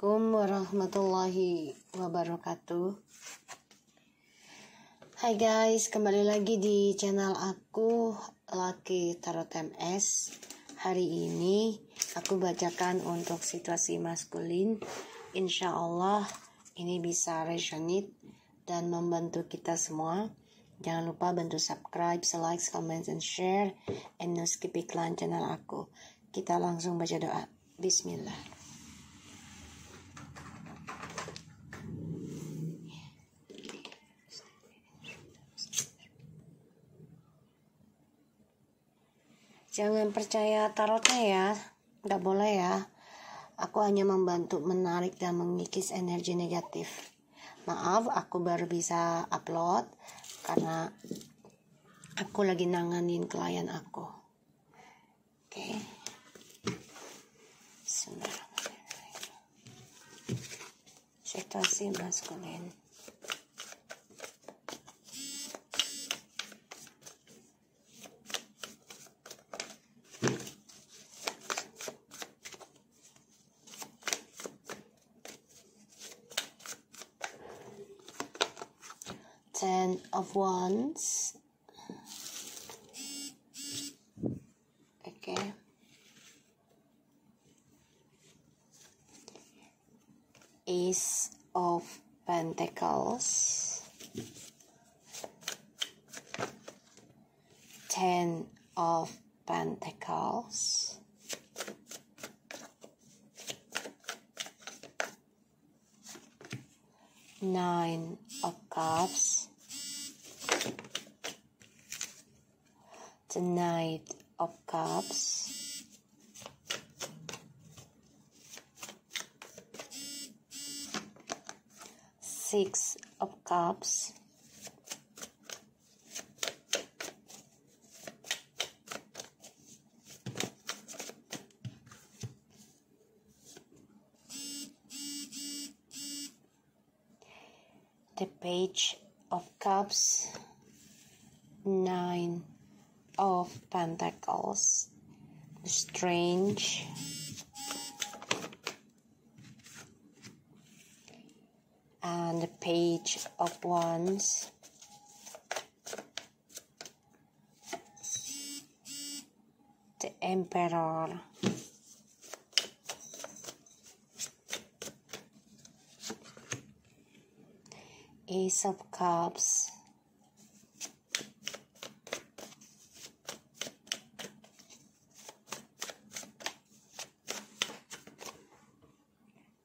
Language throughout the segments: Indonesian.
Assalamualaikum warahmatullahi wabarakatuh. Hai guys, kembali lagi di channel aku Lucky Tarot MS. Hari ini aku bacakan untuk situasi maskulin. Insya Allah ini bisa resonate dan membantu kita semua. Jangan lupa bantu subscribe, like, comment, and share, and no skip iklan channel aku. Kita langsung baca doa. Bismillah. Jangan percaya tarotnya ya, nggak boleh ya. Aku hanya membantu menarik dan mengikis energi negatif. Maaf, aku baru bisa upload karena aku lagi nanganin klien aku. Oke. Situasi maskulin. Ten of Wands. Okay. Ace of Pentacles. Ten of Pentacles. Nine of Cups. The Knight of Cups. Six of Cups. The Page of Cups. Nine of Pentacles. Strange. And the Page of Wands. The Emperor. Ace of Cups.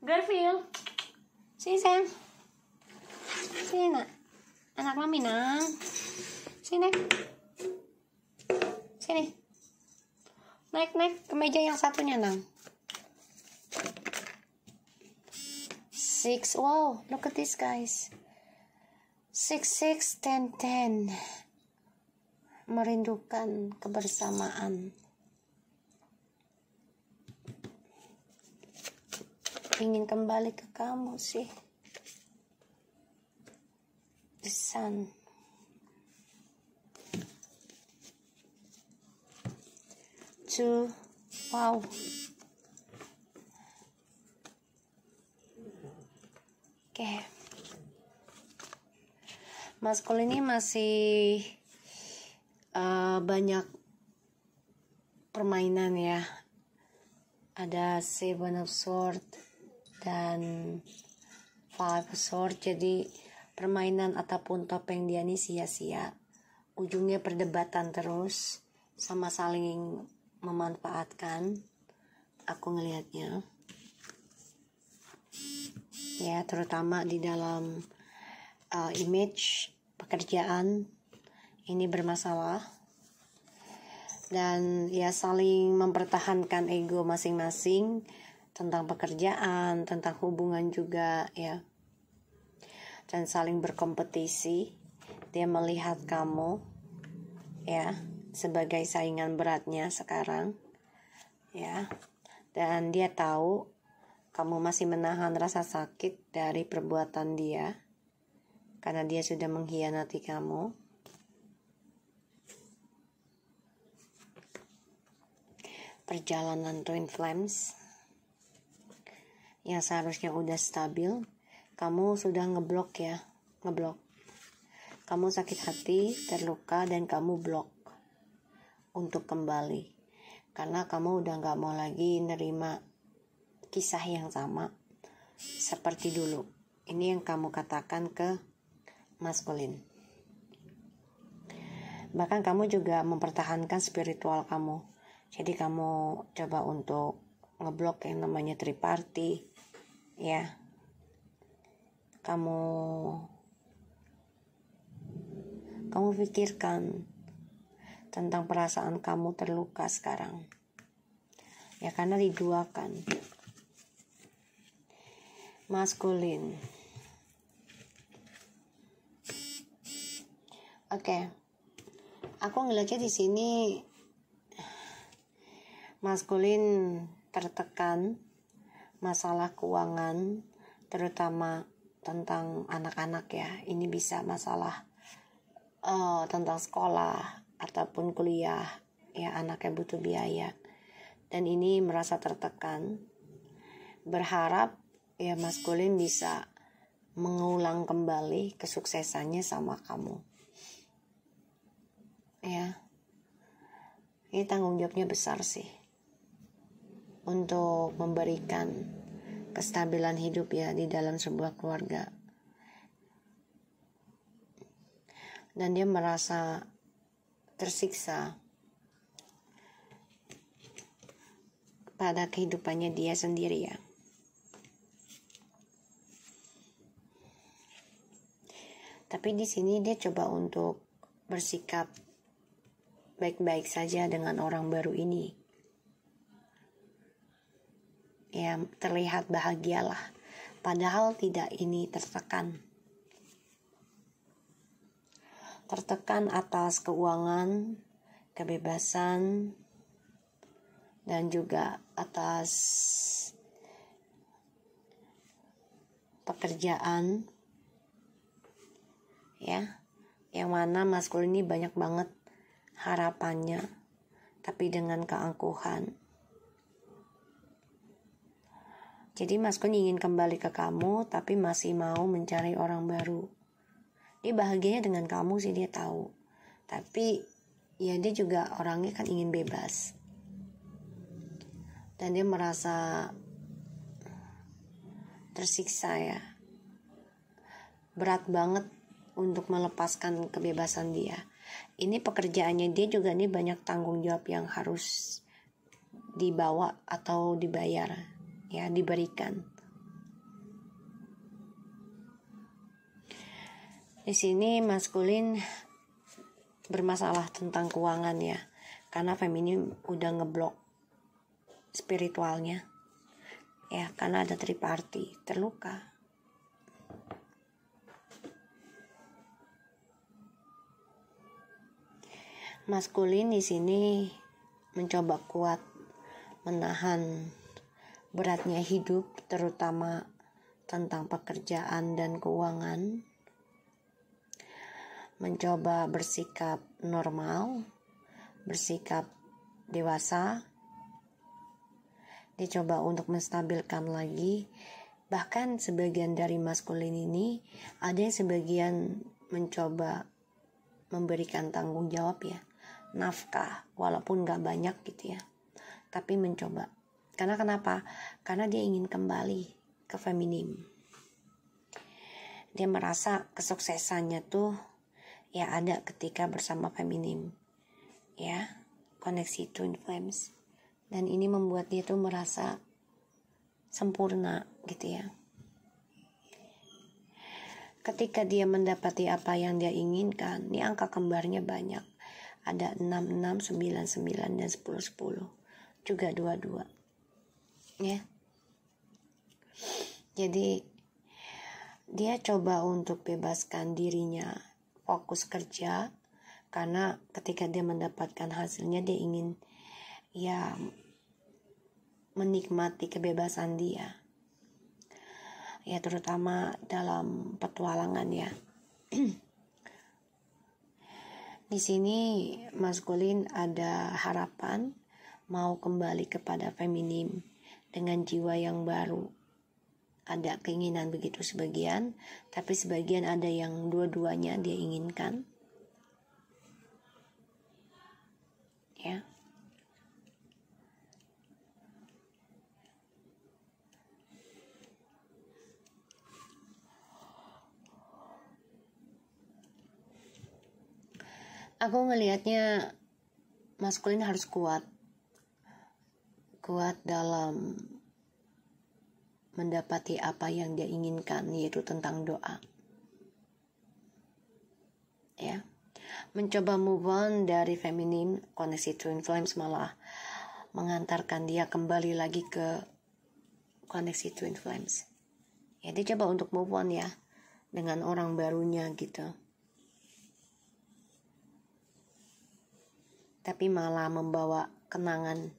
Garfield, sini sayang, sini nak, anak mami nang, sini, sini, naik ke meja yang satunya nang. Six, wow, look at this guys, 6, 10, merindukan kebersamaan. Ingin kembali ke kamu sih. The Sun. Two. Wow. Oke. Maskul ini masih banyak permainan ya. Ada Seven of Swords dan Five of Swords. Jadi permainan ataupun topeng dia ini sia-sia. Ujungnya perdebatan terus, sama saling memanfaatkan. Aku ngelihatnya ya, terutama di dalam image pekerjaan ini bermasalah. Dan ya saling mempertahankan ego masing-masing tentang pekerjaan, tentang hubungan juga ya. Dan saling berkompetisi. Dia melihat kamu ya sebagai saingan beratnya sekarang ya. Dan dia tahu kamu masih menahan rasa sakit dari perbuatan dia karena dia sudah mengkhianati kamu. Perjalanan Twin Flames. yang seharusnya udah stabil, kamu sudah ngeblok. Kamu sakit hati, terluka, dan kamu blok untuk kembali. Karena kamu udah gak mau lagi nerima kisah yang sama seperti dulu. Ini yang kamu katakan ke maskulin. Bahkan kamu juga mempertahankan spiritual kamu. Jadi kamu coba untuk ngeblok yang namanya triparty, ya. Kamu pikirkan tentang perasaan kamu terluka sekarang. Ya, karena diduakan. Maskulin. Oke. Aku ngeliatnya di sini maskulin tertekan masalah keuangan, terutama tentang anak-anak ya. Ini bisa masalah tentang sekolah ataupun kuliah, ya, anaknya butuh biaya. Dan ini merasa tertekan. Berharap ya maskulin bisa mengulang kembali kesuksesannya sama kamu. Ya. Ini tanggung jawabnya besar sih. Untuk memberikan kestabilan hidup ya di dalam sebuah keluarga. Dan dia merasa tersiksa pada kehidupannya dia sendiri ya. Tapi di sini dia coba untuk bersikap baik-baik saja dengan orang baru ini. Ya, terlihat bahagialah. Padahal tidak, ini tertekan. Tertekan atas keuangan, kebebasan, dan juga atas pekerjaan. Ya, yang mana maskulin ini banyak banget harapannya, tapi dengan keangkuhan. Jadi maskulin ingin kembali ke kamu, tapi masih mau mencari orang baru. Dia bahagianya dengan kamu sih, dia tahu. Tapi ya dia juga orangnya kan ingin bebas. Dan dia merasa tersiksa ya. Berat banget untuk melepaskan kebebasan dia. Ini pekerjaannya dia juga nih banyak tanggung jawab yang harus dibawa atau dibayar, ya, diberikan. Di sini maskulin bermasalah tentang keuangan ya, karena feminim udah ngeblok spiritualnya, ya, karena ada triparty, terluka. Maskulin di sini mencoba kuat menahan beratnya hidup, terutama tentang pekerjaan dan keuangan. Mencoba bersikap normal, bersikap dewasa. Dicoba untuk menstabilkan lagi. Bahkan sebagian dari maskulin ini ada yang sebagian mencoba memberikan tanggung jawab ya, nafkah, walaupun gak banyak gitu ya, tapi mencoba. Karena kenapa? Karena dia ingin kembali ke feminim. Dia merasa kesuksesannya tuh ya ada ketika bersama feminim, ya, koneksi twin flames. Dan ini membuat dia tuh merasa sempurna gitu ya. Ketika dia mendapati apa yang dia inginkan, ini angka kembarnya banyak. Ada 66, 99, dan 10, juga 22. Ya. Jadi dia coba untuk bebaskan dirinya, fokus kerja, karena ketika dia mendapatkan hasilnya dia ingin ya menikmati kebebasan dia. Ya, terutama dalam petualangan ya. Di sini maskulin ada harapan mau kembali kepada feminim dengan jiwa yang baru. ada keinginan begitu sebagian, tapi sebagian ada yang dua-duanya dia inginkan. Ya. Aku ngelihatnya maskulin harus kuat dalam mendapati apa yang dia inginkan, yaitu tentang doa. Ya, mencoba move on dari feminin, koneksi twin flames malah mengantarkan dia kembali lagi ke koneksi twin flames. Ya, dia coba untuk move on ya dengan orang barunya gitu. Tapi malah membawa kenangan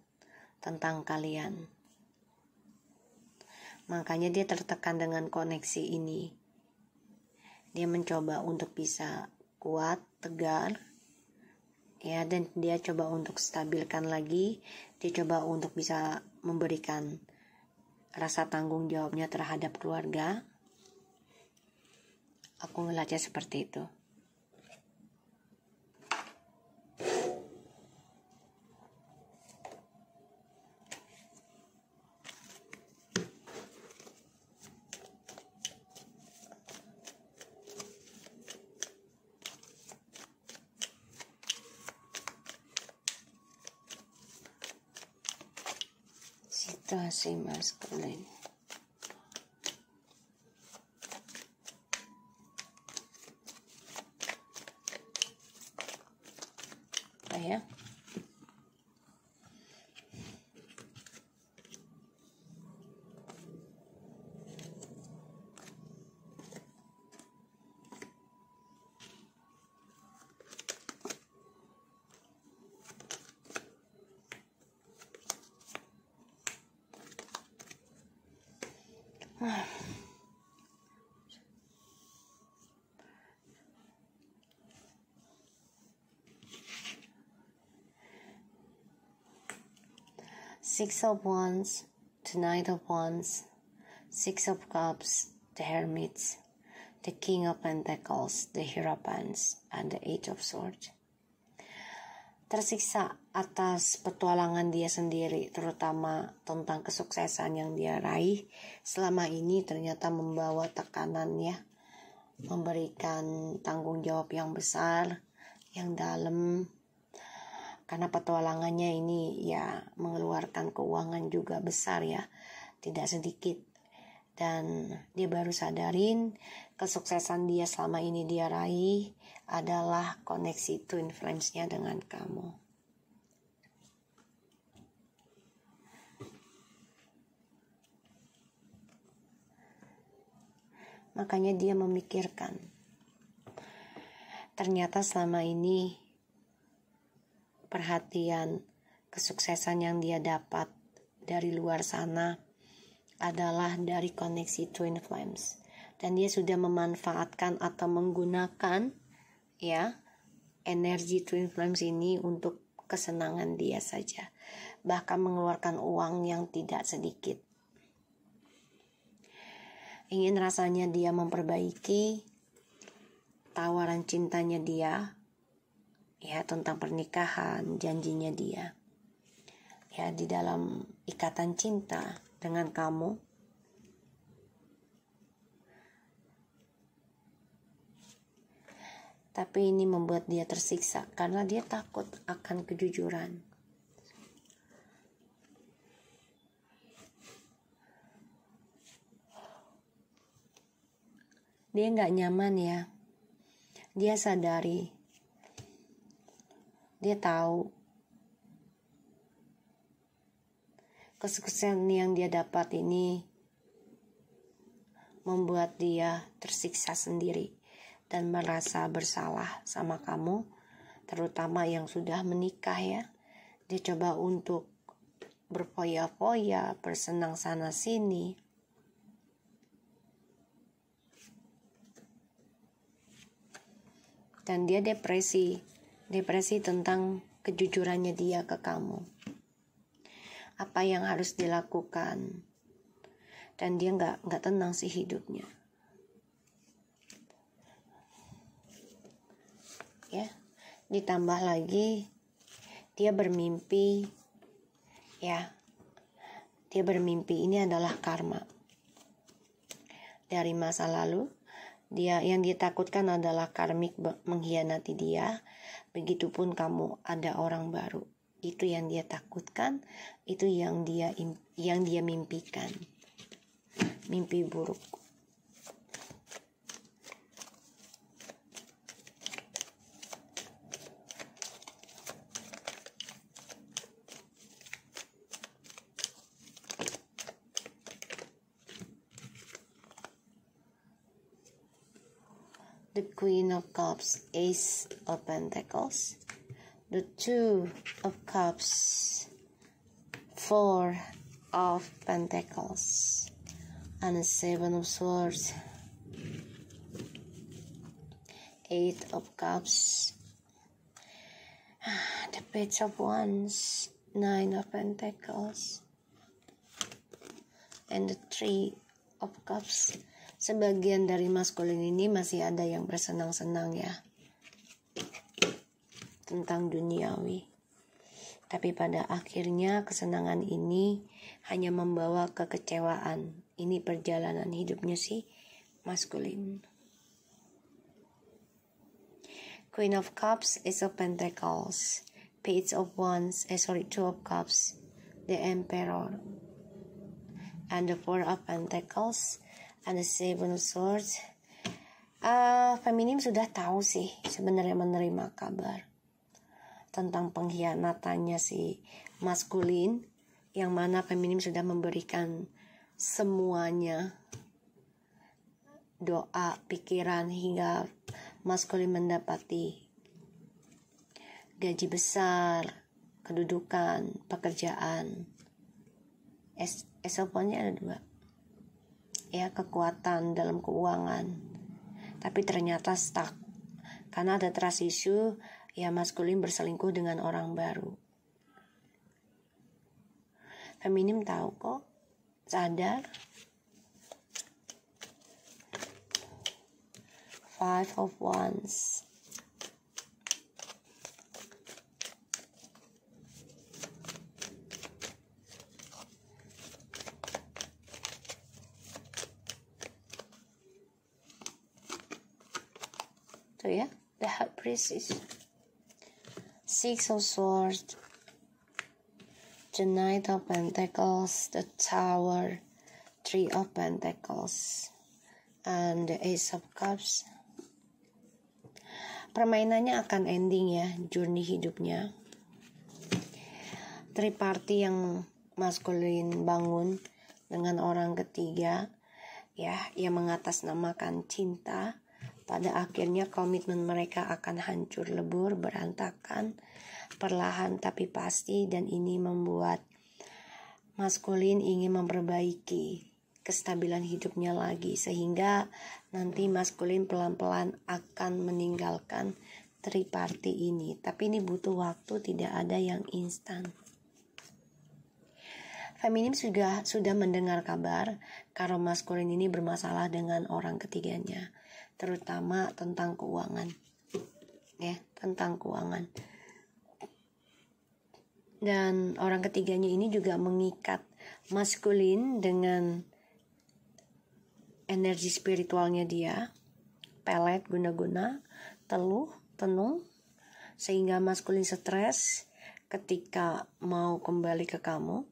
tentang kalian. Makanya dia tertekan dengan koneksi ini. Dia mencoba untuk bisa kuat, tegar, ya, dan dia coba untuk stabilkan lagi. Dia coba untuk bisa memberikan rasa tanggung jawabnya terhadap keluarga. Aku ngeliatnya seperti itu. Situasi maskulin. Ya. Six of Wands, the Knight of Wands, Six of Cups, the Hermits, the King of Pentacles, the Hierophants, and the Eight of Swords. Tersiksa atas petualangan dia sendiri, terutama tentang kesuksesan yang dia raih selama ini ternyata membawa tekanan ya, memberikan tanggung jawab yang besar, yang dalam, karena petualangannya ini ya mengeluarkan keuangan juga besar ya, tidak sedikit. Dan dia baru sadarin kesuksesan dia selama ini dia raih adalah koneksi twin flames-nya dengan kamu. Makanya dia memikirkan, ternyata selama ini perhatian kesuksesan yang dia dapat dari luar sana adalah dari koneksi twin flames, dan dia sudah memanfaatkan atau menggunakan ya energi twin flames ini untuk kesenangan dia saja, bahkan mengeluarkan uang yang tidak sedikit. Ingin rasanya dia memperbaiki tawaran cintanya dia ya, tentang pernikahan, janjinya dia ya di dalam ikatan cinta dengan kamu. Tapi ini membuat dia tersiksa karena dia takut akan kejujuran. Dia gak nyaman ya. Dia sadari, dia tahu kesuksesan yang dia dapat ini membuat dia tersiksa sendiri dan merasa bersalah sama kamu, terutama yang sudah menikah ya. Dia coba untuk berfoya-foya, bersenang sana sini. Dan dia depresi tentang kejujurannya dia ke kamu. Apa yang harus dilakukan? dan dia nggak tenang sih hidupnya. Ya, ditambah lagi dia bermimpi, ya, dia bermimpi ini adalah karma dari masa lalu. Dia yang ditakutkan adalah karmik mengkhianati dia. Begitupun kamu ada orang baru. Itu yang dia takutkan, itu yang dia mimpikan. Mimpi buruk. The Queen of Cups, Ace of Pentacles, the Two of Cups, Four of Pentacles, and the Seven of Swords, Eight of Cups, the Page of Wands, Nine of Pentacles, and the Three of Cups. Sebagian dari maskulin ini masih ada yang bersenang-senang ya tentang duniawi. Tapi pada akhirnya kesenangan ini hanya membawa kekecewaan. Ini perjalanan hidupnya si maskulin. Queen of Cups, Ace of Pentacles, Page of Wands, Two of Cups, the Emperor, and the Four of Pentacles, and the Seven of Swords. Feminim sudah tahu sih sebenarnya menerima kabar tentang pengkhianatannya si maskulin, yang mana feminim sudah memberikan semuanya, doa, pikiran, hingga maskulin mendapati gaji besar, kedudukan, pekerjaan. Esoponnya ada 2. Ya, kekuatan dalam keuangan, tapi ternyata stuck karena ada trust issue. Ya, maskulin berselingkuh dengan orang baru. Feminim tahu kok, sadar. Five of Wands, ya, the High Priestess, Six of Swords, the Knight of Pentacles, the Tower, Three of Pentacles, and the Ace of Cups. Permainannya akan ending ya, journey hidupnya. Triparty yang maskulin bangun dengan orang ketiga, ya, yang mengatasnamakan cinta. Pada akhirnya komitmen mereka akan hancur lebur, berantakan, perlahan tapi pasti, dan ini membuat maskulin ingin memperbaiki kestabilan hidupnya lagi, sehingga nanti maskulin pelan-pelan akan meninggalkan triparty ini. Tapi ini butuh waktu, tidak ada yang instan. Feminim sudah mendengar kabar kalau maskulin ini bermasalah dengan orang ketiganya, terutama tentang keuangan, ya, tentang keuangan. Dan orang ketiganya ini juga mengikat maskulin dengan energi spiritualnya dia, pelet, guna-guna, teluh, tenung, sehingga maskulin stres ketika mau kembali ke kamu,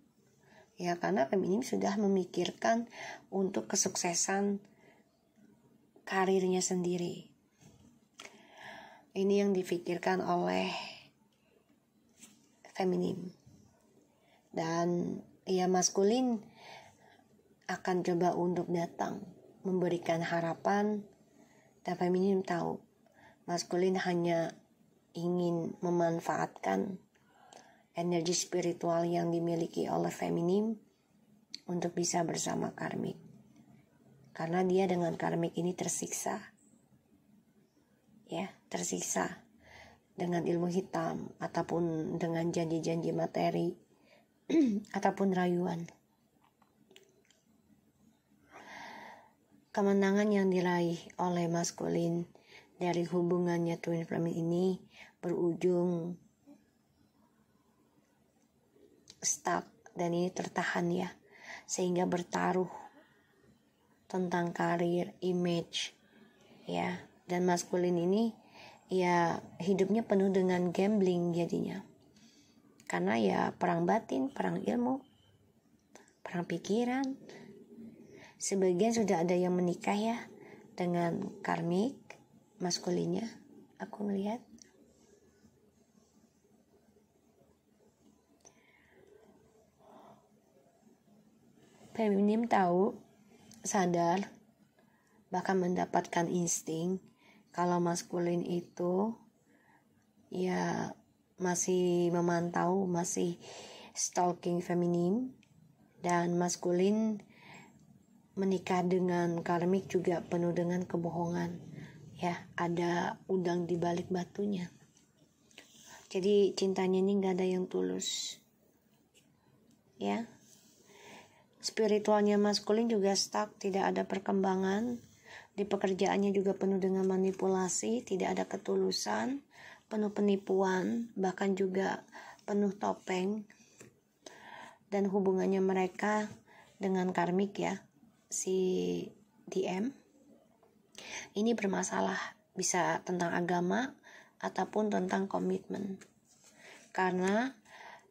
ya, karena feminim sudah memikirkan untuk kesuksesan karirnya sendiri. Ini yang difikirkan oleh feminim. Dan ya, maskulin akan coba untuk datang memberikan harapan, dan feminim tahu maskulin hanya ingin memanfaatkan energi spiritual yang dimiliki oleh feminim untuk bisa bersama karmik. Karena dia dengan karmik ini tersiksa. Ya, tersiksa dengan ilmu hitam ataupun dengan janji-janji materi ataupun rayuan. kemenangan yang diraih oleh maskulin dari hubungannya twin flame ini berujung stuck dan ini tertahan ya, sehingga bertaruh tentang karir, image ya, dan maskulin ini ya hidupnya penuh dengan gambling jadinya, karena ya perang batin, perang ilmu, perang pikiran. Sebagian sudah ada yang menikah ya dengan karmik maskulinnya, aku melihat. Feminim tahu, sadar, bahkan mendapatkan insting kalau maskulin itu ya masih memantau, masih stalking feminim, dan maskulin menikah dengan karmik juga penuh dengan kebohongan ya, ada udang di balik batunya. Jadi cintanya ini gak ada yang tulus ya. Spiritualnya maskulin juga stuck, tidak ada perkembangan. Di pekerjaannya juga penuh dengan manipulasi, tidak ada ketulusan, penuh penipuan, bahkan juga penuh topeng. Dan hubungannya mereka dengan karmik ya, si DM ini bermasalah, bisa tentang agama ataupun tentang komitmen. Karena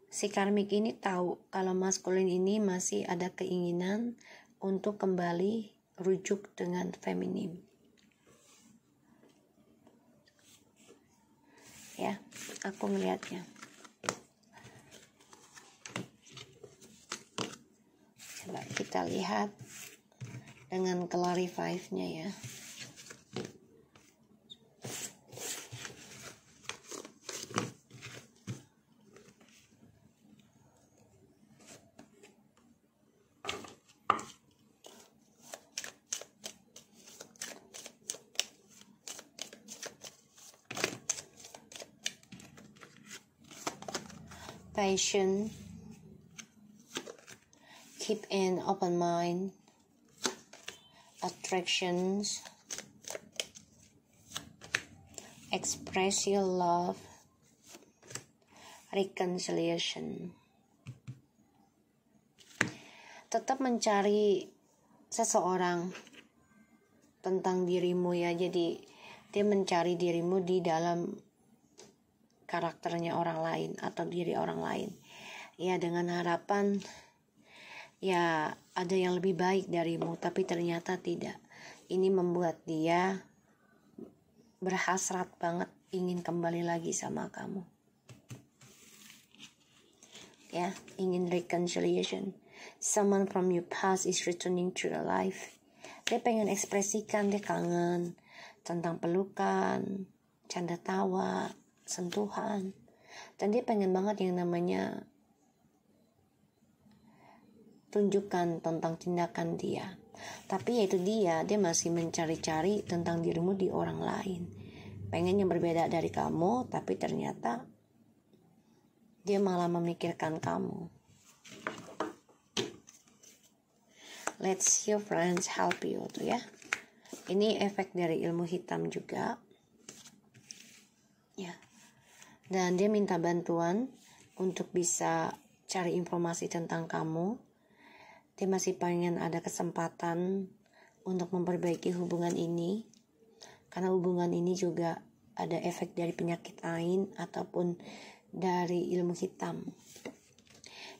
si karmik ini tahu kalau maskulin ini masih ada keinginan untuk kembali rujuk dengan feminim. Ya, aku melihatnya. Coba kita lihat dengan clarify-nya ya. Passion, keep an open mind, attractions, express your love, reconciliation. Tetap mencari seseorang tentang dirimu ya, jadi dia mencari dirimu di dalam karakternya orang lain atau diri orang lain ya, dengan harapan ya ada yang lebih baik darimu, tapi ternyata tidak. Ini membuat dia berhasrat banget ingin kembali lagi sama kamu ya, ingin reconciliation. Someone from your past is returning to your life. Dia pengen ekspresikan, dia kangen tentang pelukan, canda tawa, sentuhan, dan dia pengen banget yang namanya tunjukkan tentang tindakan dia. Tapi yaitu dia masih mencari-cari tentang dirimu di orang lain, pengen yang berbeda dari kamu, tapi ternyata dia malah memikirkan kamu. Let's your friends help you tuh ya. Ini efek dari ilmu hitam juga ya. Dan dia minta bantuan untuk bisa cari informasi tentang kamu. Dia masih pengen ada kesempatan untuk memperbaiki hubungan ini, karena hubungan ini juga ada efek dari penyakit lain ataupun dari ilmu hitam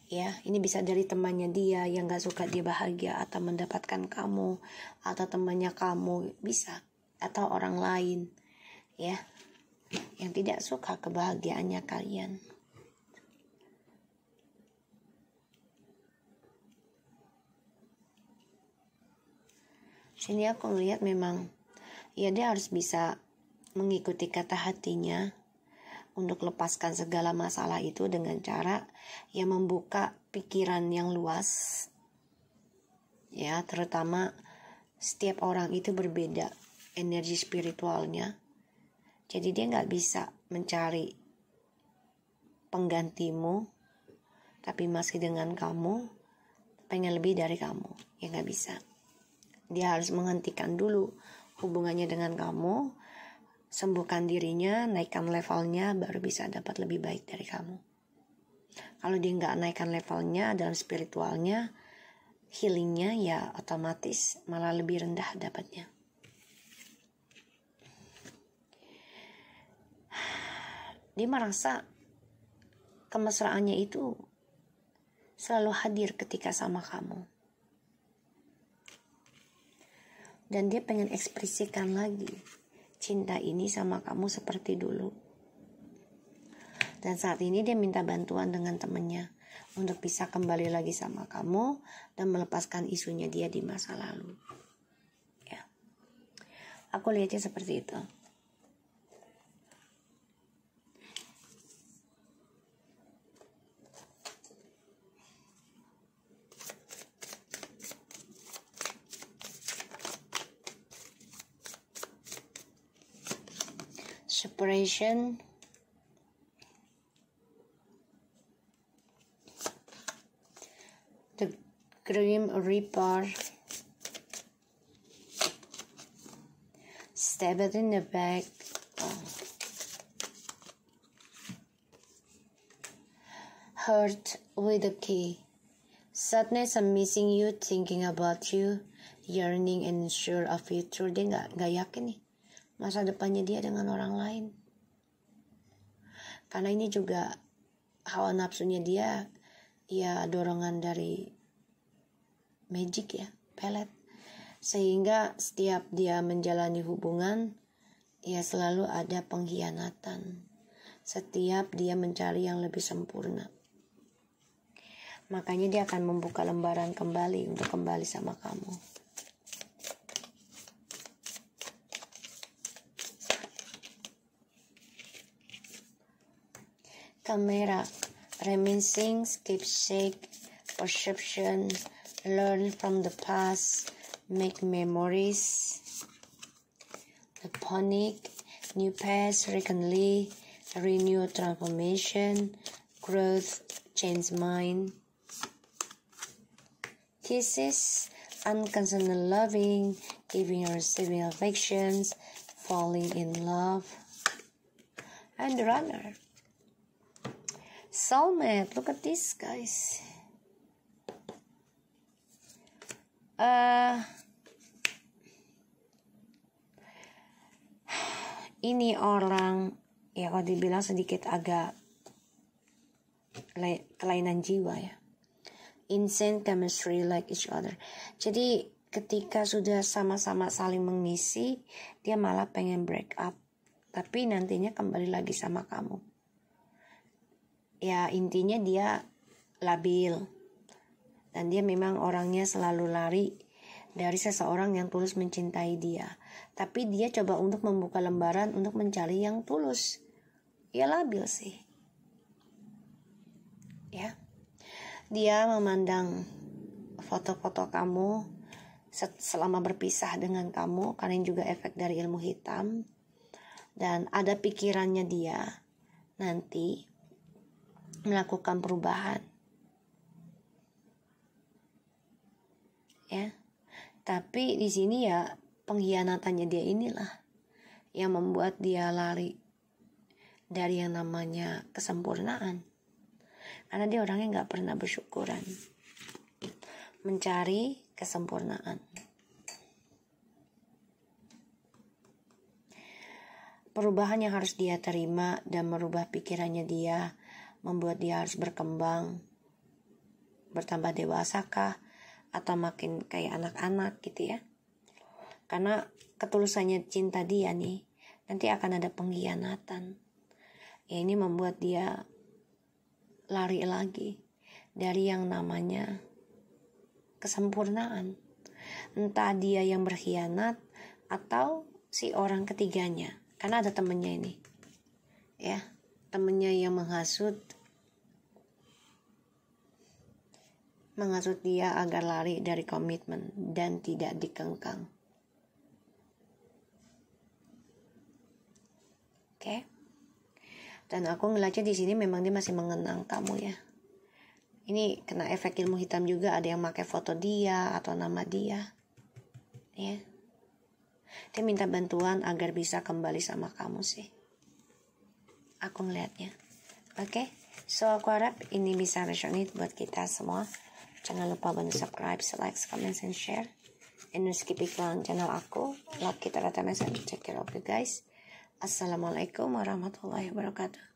ya. Ini bisa dari temannya dia yang gak suka dia bahagia atau mendapatkan kamu, atau temannya kamu bisa, atau orang lain ya yang tidak suka kebahagiaannya kalian. Sini aku melihat memang ya dia harus bisa mengikuti kata hatinya untuk lepaskan segala masalah itu dengan cara ya membuka pikiran yang luas ya, terutama setiap orang itu berbeda energi spiritualnya. Jadi dia gak bisa mencari penggantimu, tapi masih dengan kamu, pengen lebih dari kamu, ya gak bisa. Dia harus menghentikan dulu hubungannya dengan kamu, sembuhkan dirinya, naikkan levelnya, baru bisa dapat lebih baik dari kamu. Kalau dia nggak naikkan levelnya dalam spiritualnya, healingnya ya otomatis malah lebih rendah dapatnya. Dia merasa kemesraannya itu selalu hadir ketika sama kamu. Dan dia pengen ekspresikan lagi cinta ini sama kamu seperti dulu. Dan saat ini dia minta bantuan dengan temannya untuk bisa kembali lagi sama kamu dan melepaskan isunya dia di masa lalu. Ya. Aku lihatnya seperti itu. Separation, the Grim Reaper, stab it in the back, hurt with a key, sadness and missing you, thinking about you, yearning and sure of future. Dia nggak yakin nih masa depannya dia dengan orang lain. Karena ini juga hawa nafsunya dia, ya dorongan dari magic ya, pelet. Sehingga setiap dia menjalani hubungan, ya selalu ada pengkhianatan. Setiap dia mencari yang lebih sempurna. Makanya dia akan membuka lembaran kembali untuk kembali sama kamu. Camera, reminiscing, keepsake, perception, learn from the past, make memories. The panic, new past, recently, renew transformation, growth, change mind. Kisses, unconditional loving, giving and receiving affections, falling in love. And the runner. Soulmate, look at this guys. Ini orang ya kalau dibilang sedikit agak kelainan jiwa ya. Insane chemistry like each other. Jadi ketika sudah sama-sama saling mengisi, dia malah pengen break up. Tapi nantinya kembali lagi sama kamu. Ya intinya dia labil. Dan dia memang orangnya selalu lari dari seseorang yang tulus mencintai dia. Tapi dia coba untuk membuka lembaran untuk mencari yang tulus. Ya labil sih. Ya. Dia memandang foto-foto kamu selama berpisah dengan kamu. Karena ini juga efek dari ilmu hitam. Dan ada pikirannya dia nanti melakukan perubahan. Ya. Tapi di sini ya pengkhianatannya dia inilah yang membuat dia lari dari yang namanya kesempurnaan. Karena dia orangnya nggak pernah bersyukuran, mencari kesempurnaan. Perubahan yang harus dia terima dan merubah pikirannya dia, membuat dia harus berkembang, bertambah dewasakah, atau makin kayak anak-anak gitu ya. Karena ketulusannya cinta dia nih, nanti akan ada pengkhianatan. Ya ini membuat dia lari lagi dari yang namanya kesempurnaan. Entah dia yang berkhianat atau si orang ketiganya. Karena ada temennya ini. Ya, temennya yang menghasut dia agar lari dari komitmen dan tidak dikengkang. Oke. Dan aku ngeliatnya di sini memang dia masih mengenang kamu ya. Ini kena efek ilmu hitam juga, ada yang pakai foto dia atau nama dia. ya. Dia minta bantuan agar bisa kembali sama kamu sih. Aku ngeliatnya. Oke, so aku harap ini bisa resonate buat kita semua. Jangan lupa bantu subscribe, like, comment, and share. And skip iklan channel aku. Love kita rata message. Take care of you guys. Assalamualaikum warahmatullahi wabarakatuh.